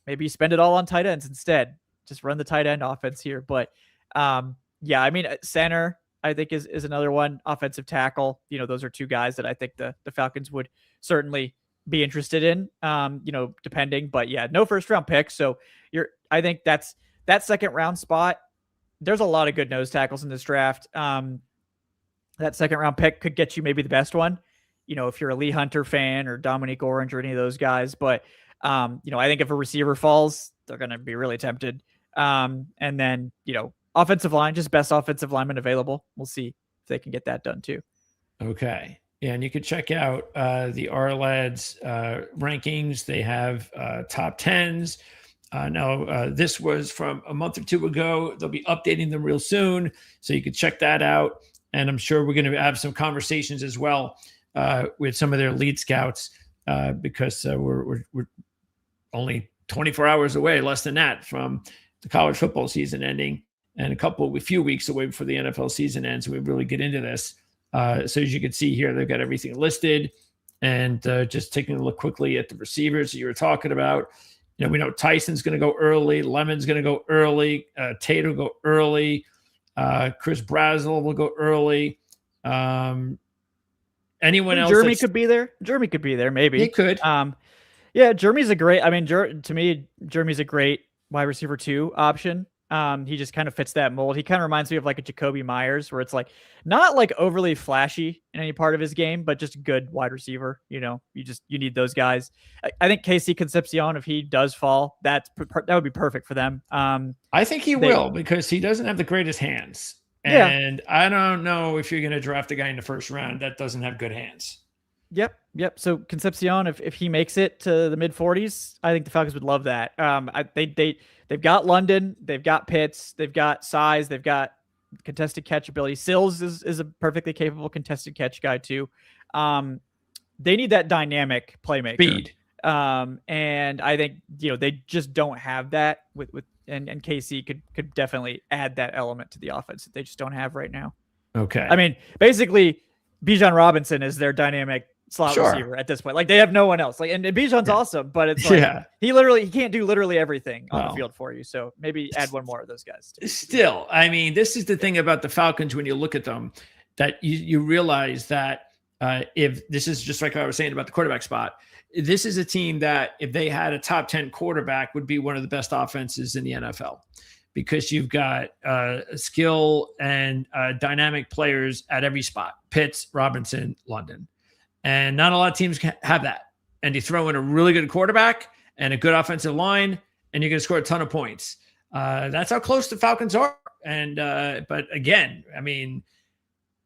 maybe you spend it all on tight ends instead. Just run the tight end offense here. But I mean, center I think is another one. Offensive tackle. Those are 2 guys that I think the Falcons would certainly be interested in. Depending. But yeah, no 1st round pick. So I think that 2nd round spot, there's a lot of good nose tackles in this draft. That 2nd round pick could get you maybe the best one, if you're a Lee Hunter fan or Dominique Orange or any of those guys. But, I think if a receiver falls, they're going to be really tempted. And then, offensive line, just best offensive lineman available. We'll see if they can get that done too. Okay. Yeah, and you can check out the Ourlads rankings. They have top 10s. This was from a month or two ago. They'll be updating them real soon, so you can check that out. And I'm sure we're going to have some conversations as well with some of their lead scouts because we're only 24 hours away, less than that, from the college football season ending, and a few weeks away before the NFL season ends. We really get into this. So as you can see here, they've got everything listed. And just taking a look quickly at the receivers that you were talking about. We know Tyson's going to go early. Lemon's going to go early. Tate will go early. Chris Brazel will go early. Anyone else? Jeremy could be there. Jeremy could be there, maybe. He could. Yeah, Jeremy's a great. I mean, to me, Jeremy's a great wide receiver 2 option. He just kind of fits that mold. He kind of reminds me of like a Jacoby Myers, where it's like not like overly flashy in any part of his game, but just good wide receiver. You need those guys. I think Casey Concepcion, if he does fall, that would be perfect for them. I think he will, because he doesn't have the greatest hands. And I don't know if you're going to draft a guy in the first round that doesn't have good hands. Yep. So Concepcion, if he makes it to the mid 40s, I think the Falcons would love that. They've got London, they've got Pitts, they've got size, they've got contested catch ability. Sills is a perfectly capable contested catch guy too. They need that dynamic playmaker. Speed. And I think they just don't have that and KC could definitely add that element to the offense that they just don't have right now. Okay. I mean, basically, Bijan Robinson is their dynamic slot receiver at this point. Like, they have no one else. Like, and Bijan's awesome, but it's like he can't do literally everything on the field for you. So maybe add one more of those guys. Still, I mean, this is the thing about the Falcons when you look at them, that you realize that if this is just like I was saying about the quarterback spot, this is a team that if they had a top 10 quarterback would be one of the best offenses in the NFL, because you've got skill and dynamic players at every spot. Pitts, Robinson, London. And not a lot of teams can have that. And you throw in a really good quarterback and a good offensive line, and you're going to score a ton of points. That's how close the Falcons are. And but again, I mean,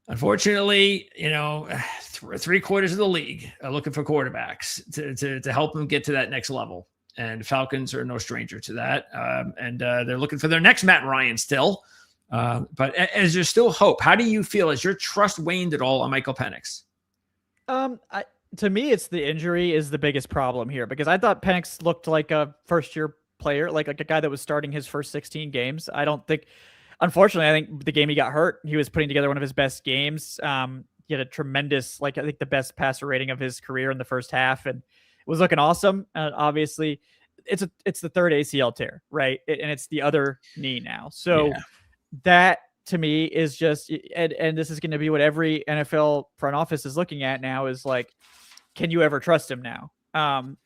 unfortunately, 3/4 of the league are looking for quarterbacks to help them get to that next level. And Falcons are no stranger to that. And they're looking for their next Matt Ryan still. But is there still hope? How do you feel? Has your trust waned at all on Michael Penix? To me, it's the injury is the biggest problem here, because I thought Penix looked like a first-year player, like a guy that was starting his first 16 games. Unfortunately, I think the game he got hurt, he was putting together one of his best games. He had a tremendous, I think the best passer rating of his career in the first half, and it was looking awesome. Obviously, it's the third ACL tear, right? And it's the other knee now. So that, to me, is just, and this is going to be what every NFL front office is looking at now, is like, can you ever trust him now?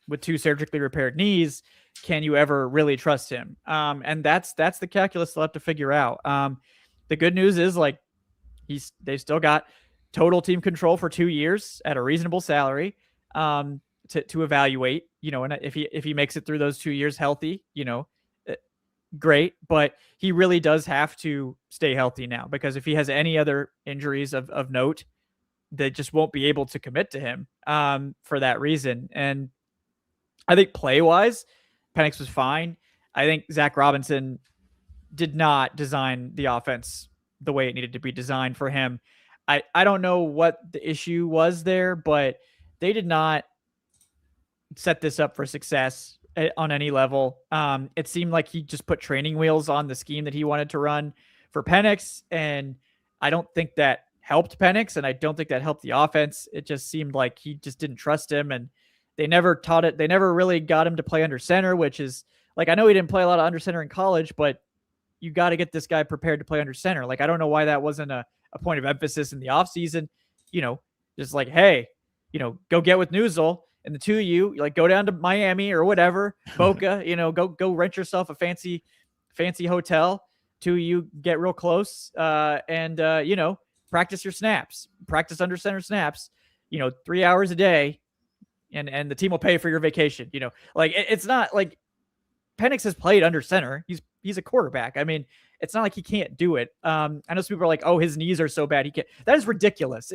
With 2 surgically repaired knees, can you ever really trust him? And that's the calculus they'll have to figure out. The good news is, like, they've still got total team control for 2 years at a reasonable salary to evaluate, and if he makes it through those 2 years healthy, great, but he really does have to stay healthy now, because if he has any other injuries of note, they just won't be able to commit to him for that reason. And I think play-wise, Penix was fine. I think Zach Robinson did not design the offense the way it needed to be designed for him. I don't know what the issue was there, but they did not set this up for success on any level. It seemed like he just put training wheels on the scheme that he wanted to run for Penix, and I don't think that helped Penix, and I don't think that helped the offense. It just seemed like he just didn't trust him, and they never taught it. They never really got him to play under center, which is, like, I know he didn't play a lot of under center in college, but you got to get this guy prepared to play under center. Like, I don't know why that wasn't a point of emphasis in the offseason. Just like, hey, go get with Newsel, and the two of you, like, go down to Miami or whatever, Boca, go rent yourself a fancy hotel. Two of you get real close, and practice your snaps, practice under center snaps, 3 hours a day, and the team will pay for your vacation. Like, it's not like Penix has played under center. He's a quarterback. I mean, it's not like he can't do it. I know some people are like, oh, his knees are so bad he can't. That is ridiculous.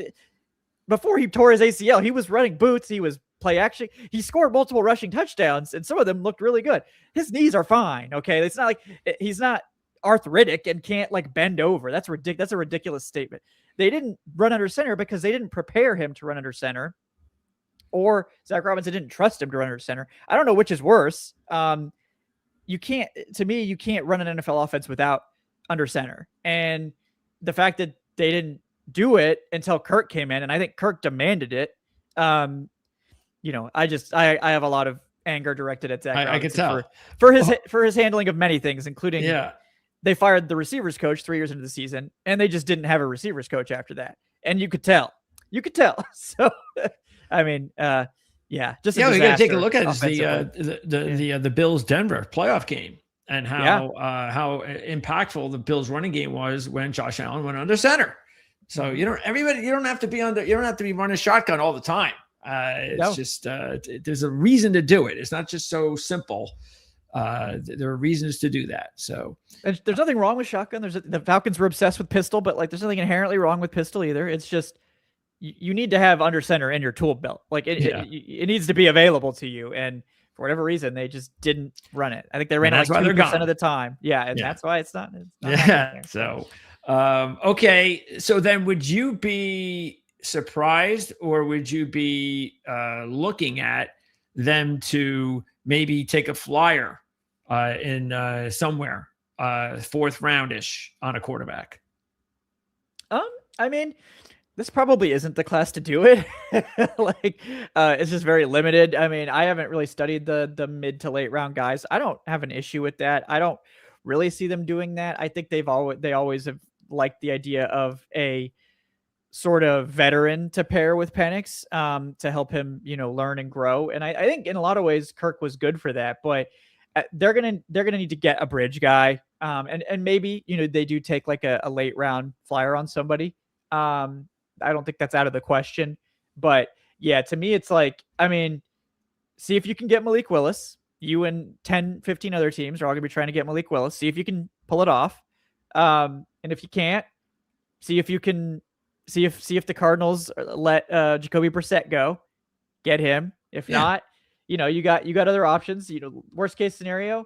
Before he tore his ACL, he was running boots. He was play action. He scored multiple rushing touchdowns, and some of them looked really good. His knees are fine. Okay. It's not like he's not arthritic and can't like bend over. That's ridiculous. That's a ridiculous statement. They didn't run under center because they didn't prepare him to run under center, or Zach Robinson didn't trust him to run under center. I don't know which is worse. You can't run an NFL offense without under center. And the fact that they didn't do it until Kirk came in, and I think Kirk demanded it. I have a lot of anger directed at Zach Robinson. I could tell for his handling of many things, including they fired the receivers coach 3 years into the season, and they just didn't have a receivers coach after that. And you could tell. So, I mean, just we got to take a look at the Bills Denver playoff game and how impactful the Bills running game was when Josh Allen went under center. So you don't have to be running shotgun all the time. It's just there's a reason to do it. It's not just so simple. There are reasons to do that. So there's nothing wrong with shotgun. The Falcons were obsessed with pistol, but like there's nothing inherently wrong with pistol either. It's just you need to have under center in your tool belt. Like it needs to be available to you. And for whatever reason, they just didn't run it. I think they ran it like 2% of the time. Yeah, and that's why it's not. So okay. So then, would you be surprised, or would you be looking at them to maybe take a flyer in somewhere 4th roundish on a quarterback? I mean, this probably isn't the class to do it. It's just very limited. I mean, I haven't really studied the mid to late round guys. I don't have an issue with that. I don't really see them doing that. I think they always have liked the idea of a sort of veteran to pair with Penix to help him, learn and grow. And I think in a lot of ways Kirk was good for that, but they're gonna need to get a bridge guy. And maybe, they do take like a late round flyer on somebody. I don't think that's out of the question, but yeah, to me, it's like, I mean, see if you can get Malik Willis. You and 10, 15 other teams are all gonna be trying to get Malik Willis. See if you can pull it off. And if you can't, see if the Cardinals let Jacoby Brissett go, get him. If not, you got other options. Worst case scenario,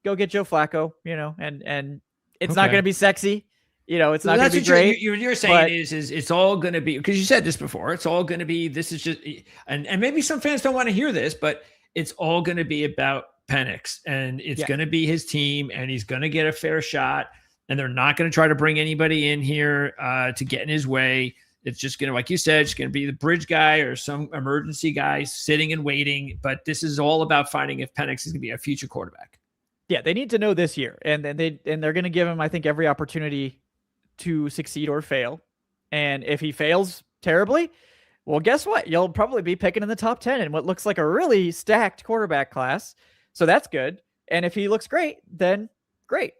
go get Joe Flacco. And it's not going to be sexy. It's not going to be great. You're saying is it's all going to be, because you said this before. It's all going to be. This is just, and maybe some fans don't want to hear this, but it's all going to be about Penix, and it's going to be his team, and he's going to get a fair shot. And they're not going to try to bring anybody in here to get in his way. It's just going to, like you said, it's going to be the bridge guy or some emergency guy sitting and waiting. But this is all about finding if Penix is going to be a future quarterback. Yeah, they need to know this year, and they're going to give him, I think, every opportunity to succeed or fail. And if he fails terribly, well, guess what? You'll probably be picking in the top 10 in what looks like a really stacked quarterback class. So that's good. And if he looks great, then great.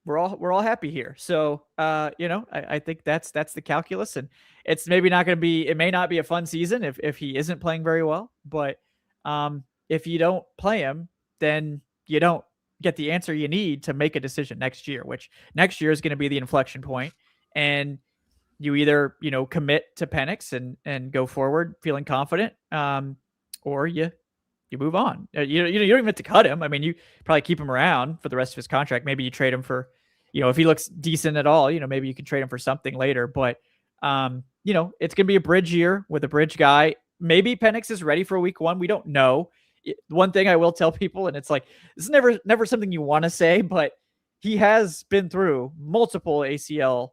We're all happy here. So, I think that's the calculus, and it's maybe not going to be, it may not be a fun season if he isn't playing very well, but if you don't play him, then you don't get the answer you need to make a decision next year, which next year is going to be the inflection point. And you either, commit to Penix and go forward feeling confident, or you move on. You don't even have to cut him. I mean, you probably keep him around for the rest of his contract. Maybe you trade him for, if he looks decent at all, maybe you can trade him for something later. But, it's going to be a bridge year with a bridge guy. Maybe Penix is ready for week 1. We don't know. One thing I will tell people, and it's like, this is never something you want to say, but he has been through multiple ACL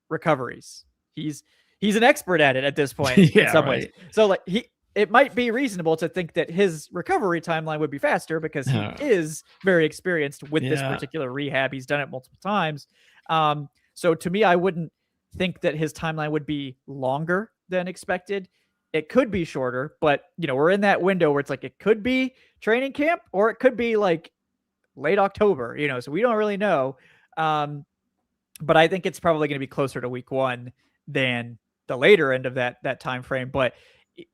recoveries. He's an expert at it at this point in some ways. So like it might be reasonable to think that his recovery timeline would be faster because he is very experienced with this particular rehab. He's done it multiple times. So to me, I wouldn't think that his timeline would be longer than expected. It could be shorter, but we're in that window where it's like, it could be training camp or it could be like late October, so we don't really know. But I think it's probably going to be closer to week 1 than the later end of that time frame. But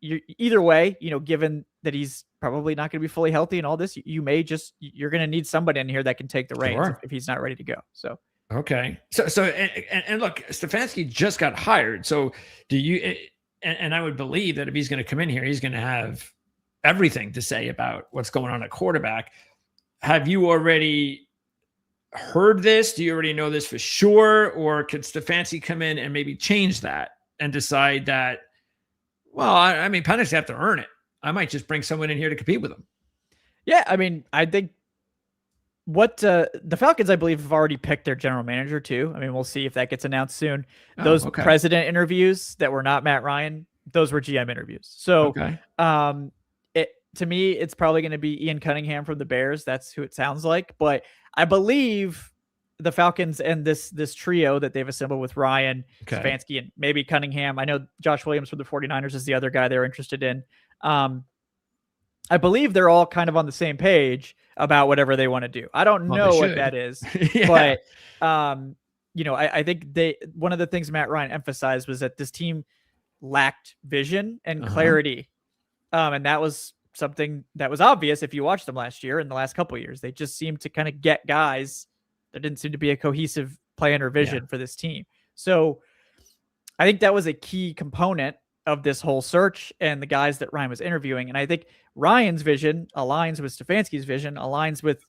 either way, given that he's probably not going to be fully healthy and all this, you're going to need somebody in here that can take the reins if he's not ready to go. So, okay. So, and look, Stefanski just got hired. So and I would believe that if he's going to come in here, he's going to have everything to say about what's going on at quarterback. Have you already heard this? Do you already know this for sure? Or could Stefanski come in and maybe change that and decide that, well, I mean, Penix have to earn it. I might just bring someone in here to compete with him. Yeah, I mean, I think what the Falcons, I believe, have already picked their general manager too. I mean, we'll see if that gets announced soon. Those president interviews that were not Matt Ryan, those were GM interviews. So, to me, it's probably going to be Ian Cunningham from the Bears. That's who it sounds like. But I believe the Falcons and this trio that they've assembled with Ryan, Stefanski, and maybe Cunningham. I know Josh Williams from the 49ers is the other guy they're interested in. I believe they're all kind of on the same page about whatever they want to do. I don't know what that is, but I think one of the things Matt Ryan emphasized was that this team lacked vision and clarity. And that was something that was obvious if you watched them last year and the last couple of years. They just seemed to kind of get guys. There didn't seem to be a cohesive plan or vision for this team. So I think that was a key component of this whole search and the guys that Ryan was interviewing. And I think Ryan's vision aligns with Stefanski's vision, aligns with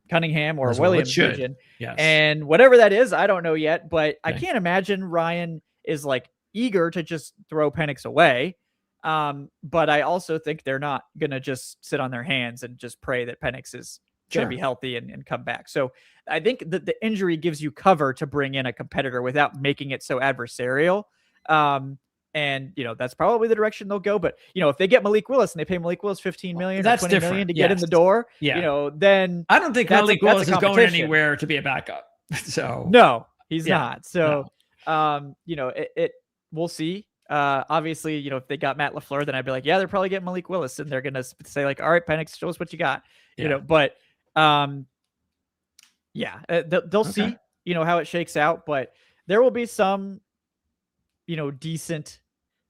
Cunningham or Williams' vision. Yes. And whatever that is, I don't know yet, but I can't imagine Ryan is like eager to just throw Penix away. But I also think they're not going to just sit on their hands and just pray that Penix is going to be healthy and come back. So I think that the injury gives you cover to bring in a competitor without making it so adversarial. And that's probably the direction they'll go. But if they get Malik Willis and they pay Malik Willis $15 million or $20 million to get in the door, then I don't think Malik Willis is going anywhere to be a backup. So no, he's not. So we'll see. Obviously, if they got Matt LaFleur, then I'd be like, yeah, they're probably getting Malik Willis, and they're gonna say like, all right, Penix, show us what you got. But they'll see, how it shakes out. But there will be some, decent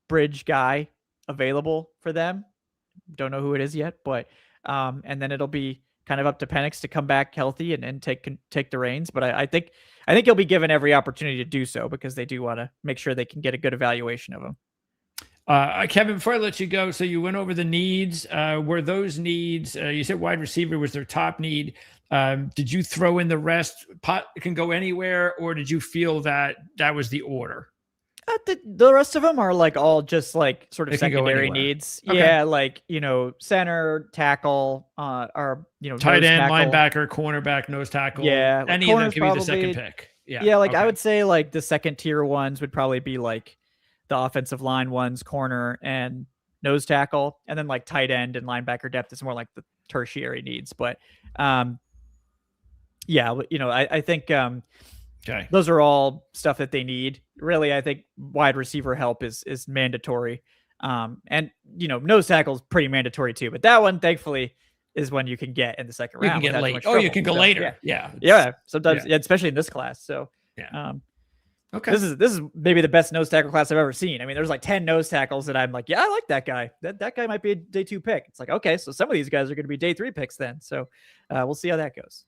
bridge guy available for them. Don't know who it is yet, but and then it'll be kind of up to Penix to come back healthy and take the reins. But I think he'll be given every opportunity to do so because they do want to make sure they can get a good evaluation of him. Kevin, before I let you go, so you went over the needs. Were those needs, you said wide receiver was their top need. Did you throw in the rest? Pot can go anywhere, or did you feel that was the order? The rest of them are like all just like sort of secondary needs. Okay. Yeah, like center, tackle, or tight end, linebacker, cornerback, nose tackle. Yeah, any of them can be the second pick. Yeah, I would say like the second tier ones would probably be like the offensive line ones, corner and nose tackle, and then like tight end and linebacker depth is more like the tertiary needs. But I think those are all stuff that they need. Really, I think wide receiver help is mandatory. And nose tackle is pretty mandatory too. But that one, thankfully, is one you can get in the second round. You can get late. You can go later. Yeah. Sometimes, especially in this class. So, okay. This is maybe the best nose tackle class I've ever seen. I mean, there's like 10 nose tackles that I'm like, yeah, I like that guy. That guy might be a day 2 pick. It's like, okay, so some of these guys are going to be day 3 picks then. So we'll see how that goes.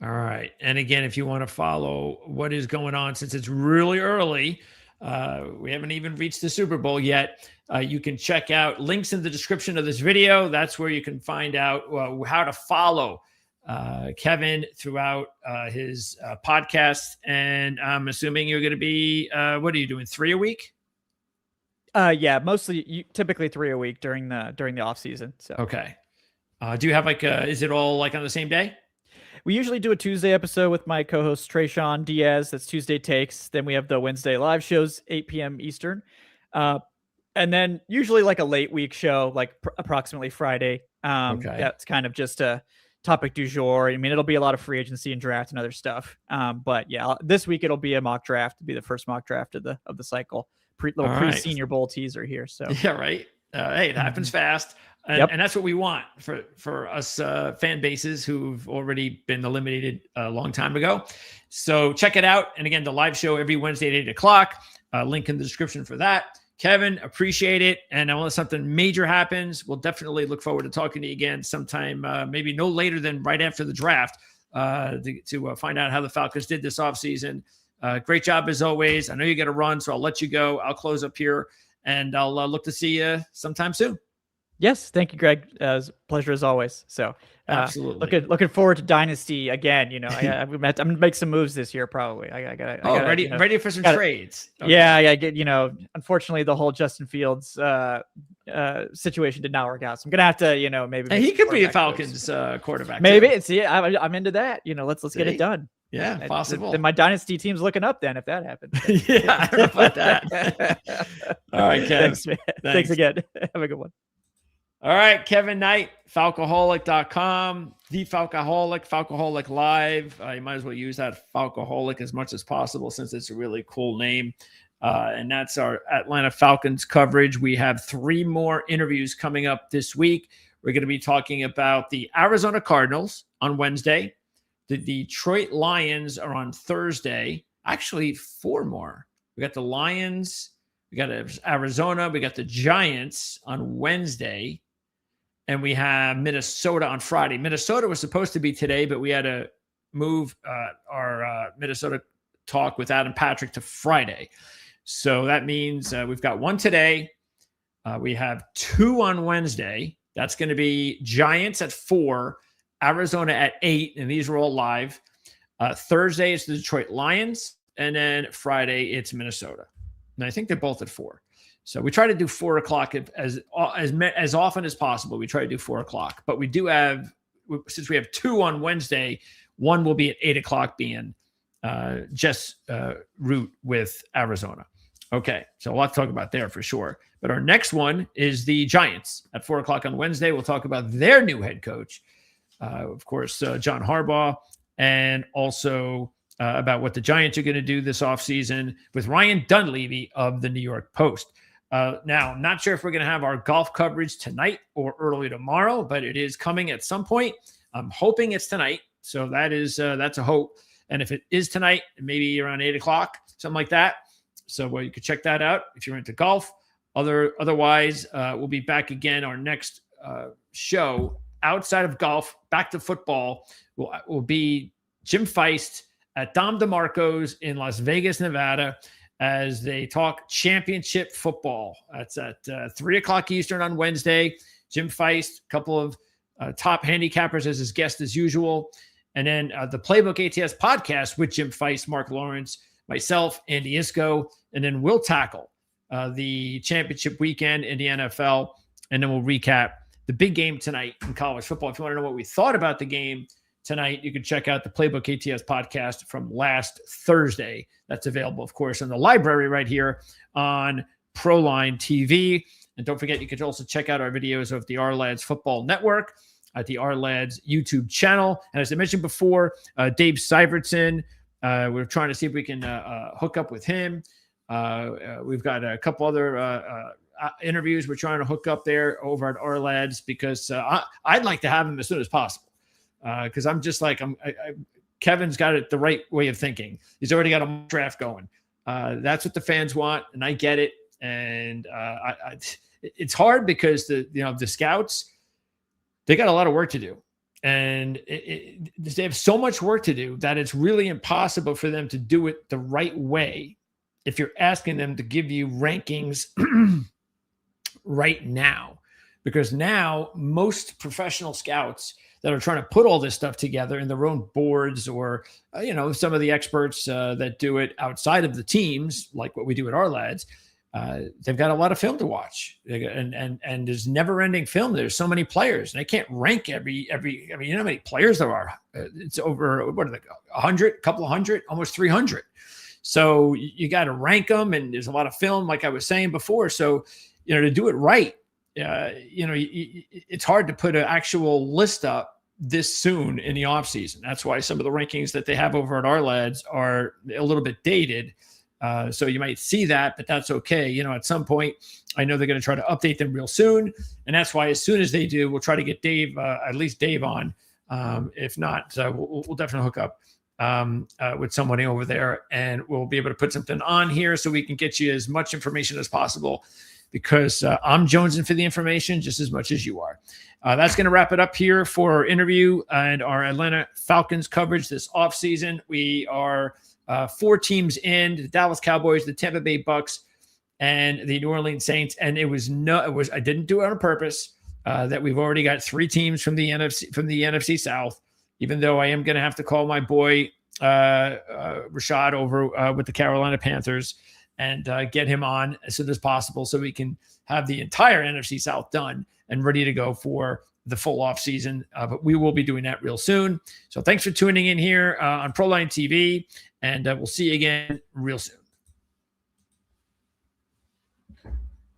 All right. And again, if you want to follow what is going on, since it's really early, we haven't even reached the Super Bowl yet. You can check out links in the description of this video. That's where you can find out how to follow Kevin throughout his podcast. And I'm assuming you're going to be, what are you doing? 3 a week? Mostly typically 3 a week during the off season. So, okay. Do you have is it all like on the same day? We usually do a Tuesday episode with my co-host Trayshawn Diaz. That's Tuesday Takes. Then we have the Wednesday live shows, 8 p.m. Eastern. And then usually like a late week show, like approximately Friday. That's kind of just a topic du jour. I mean, it'll be a lot of free agency and draft and other stuff. But yeah, this week it'll be a mock draft. It'll be the first mock draft of the cycle. Pre-Senior Bowl teaser here. So yeah, right. Hey, it happens fast. And that's what we want for us fan bases who've already been eliminated a long time ago. So check it out. And again, the live show every Wednesday at 8 o'clock. Link in the description for that. Kevin, appreciate it. And unless something major happens, we'll definitely look forward to talking to you again sometime, maybe no later than right after the draft to find out how the Falcons did this offseason. Great job as always. I know you got to run, so I'll let you go. I'll close up here. and I'll look to see you sometime soon. Yes, thank you, Greg. It was a pleasure as always. So, absolutely looking forward to Dynasty again. I'm gonna make some moves this year probably. I got ready for some trades. Okay. Yeah, I get. Unfortunately, the whole Justin Fields situation did not work out. So I'm gonna have to, maybe. And he could be a Falcons quarterback. Maybe. See, I'm into that. Let's get it done. Yeah, possible. Then my dynasty team's looking up then if that happens. Yeah, I don't know about that. All right, Kev. Thanks, man. Thanks again. Have a good one. All right, Kevin Knight, Falcoholic.com, The Falcoholic, Falcoholic Live. You might as well use that Falcoholic as much as possible since it's a really cool name. And that's our Atlanta Falcons coverage. We have 3 more interviews coming up this week. We're going to be talking about the Arizona Cardinals on Wednesday. The Detroit Lions are on Thursday. Actually, 4 more. We got the Lions, we got Arizona, we got the Giants on Wednesday, and we have Minnesota on Friday. Minnesota was supposed to be today, but we had to move our Minnesota talk with Adam Patrick to Friday. So that means we've got 1 today. We have 2 on Wednesday. That's going to be Giants at 4, Arizona at 8, and these are all live. Thursday is the Detroit Lions, and then Friday it's Minnesota. And I think they're both at 4. So we try to do 4 o'clock as often as possible. We try to do 4 o'clock, but we do have, since we have 2 on Wednesday, 1 will be at 8 o'clock being Jess Root with Arizona. Okay, so a lot to talk about there for sure. But our next one is the Giants at 4 o'clock on Wednesday. We'll talk about their new head coach, of course, John Harbaugh, and also about what the Giants are going to do this offseason with Ryan Dunleavy of the New York Post. Now, I'm not sure if we're going to have our golf coverage tonight or early tomorrow, but it is coming at some point. I'm hoping it's tonight. So that's a hope. And if it is tonight, maybe around 8 o'clock, something like that. So you could check that out if you're into golf. Otherwise, we'll be back again. Our next show outside of golf, back to football, will be Jim Feist at Dom DeMarco's in Las Vegas, Nevada, as they talk championship football. That's at 3 o'clock Eastern on Wednesday. Jim Feist, a couple of top handicappers as his guest as usual. And then the Playbook ATS podcast with Jim Feist, Mark Lawrence, myself, Andy Isco, and then we'll tackle the championship weekend in the NFL, and then we'll recap the big game tonight in college football. If you want to know what we thought about the game tonight, you can check out the Playbook ATS podcast from last Thursday. That's available, of course, in the library right here on Proline TV. And don't forget, you can also check out our videos of the Ourlads Football Network at the Ourlads YouTube channel. And as I mentioned before, Dave Syvertson, we're trying to see if we can hook up with him. We've got a couple other interviews we're trying to hook up there over at Ourlads because I'd like to have him as soon as possible. Because I'm just like, Kevin's got it the right way of thinking. He's already got a draft going. That's what the fans want, and I get it. And it's hard because the scouts, they got a lot of work to do. And they have so much work to do that it's really impossible for them to do it the right way if you're asking them to give you rankings right now. Because now most professional scouts that are trying to put all this stuff together in their own boards or, some of the experts that do it outside of the teams, like what we do at Ourlads, they've got a lot of film to watch, and there's never-ending film. There's so many players, and they can't rank every. You know how many players there are? It's over 100, couple of hundred, almost 300. So you got to rank them, and there's a lot of film, like I was saying before. So to do it right, it's hard to put an actual list up this soon in the off season. That's why some of the rankings that they have over at Ourlads are a little bit dated. So you might see that, but that's okay. At some point, I know they're going to try to update them real soon. And that's why as soon as they do, we'll try to get Dave, at least Dave on. If not, we'll definitely hook up with somebody over there, and we'll be able to put something on here so we can get you as much information as possible, because I'm jonesing for the information just as much as you are. That's going to wrap it up here for our interview and our Atlanta Falcons coverage this offseason. We are 4 teams in: the Dallas Cowboys, the Tampa Bay Bucks, and the New Orleans Saints. And I didn't do it on purpose. That we've already got 3 teams from the NFC South, even though I am going to have to call my boy Rashad over with the Carolina Panthers and get him on as soon as possible so we can have the entire NFC South done and ready to go for the full offseason. But we will be doing that real soon. So thanks for tuning in here on Proline TV, and we'll see you again real soon.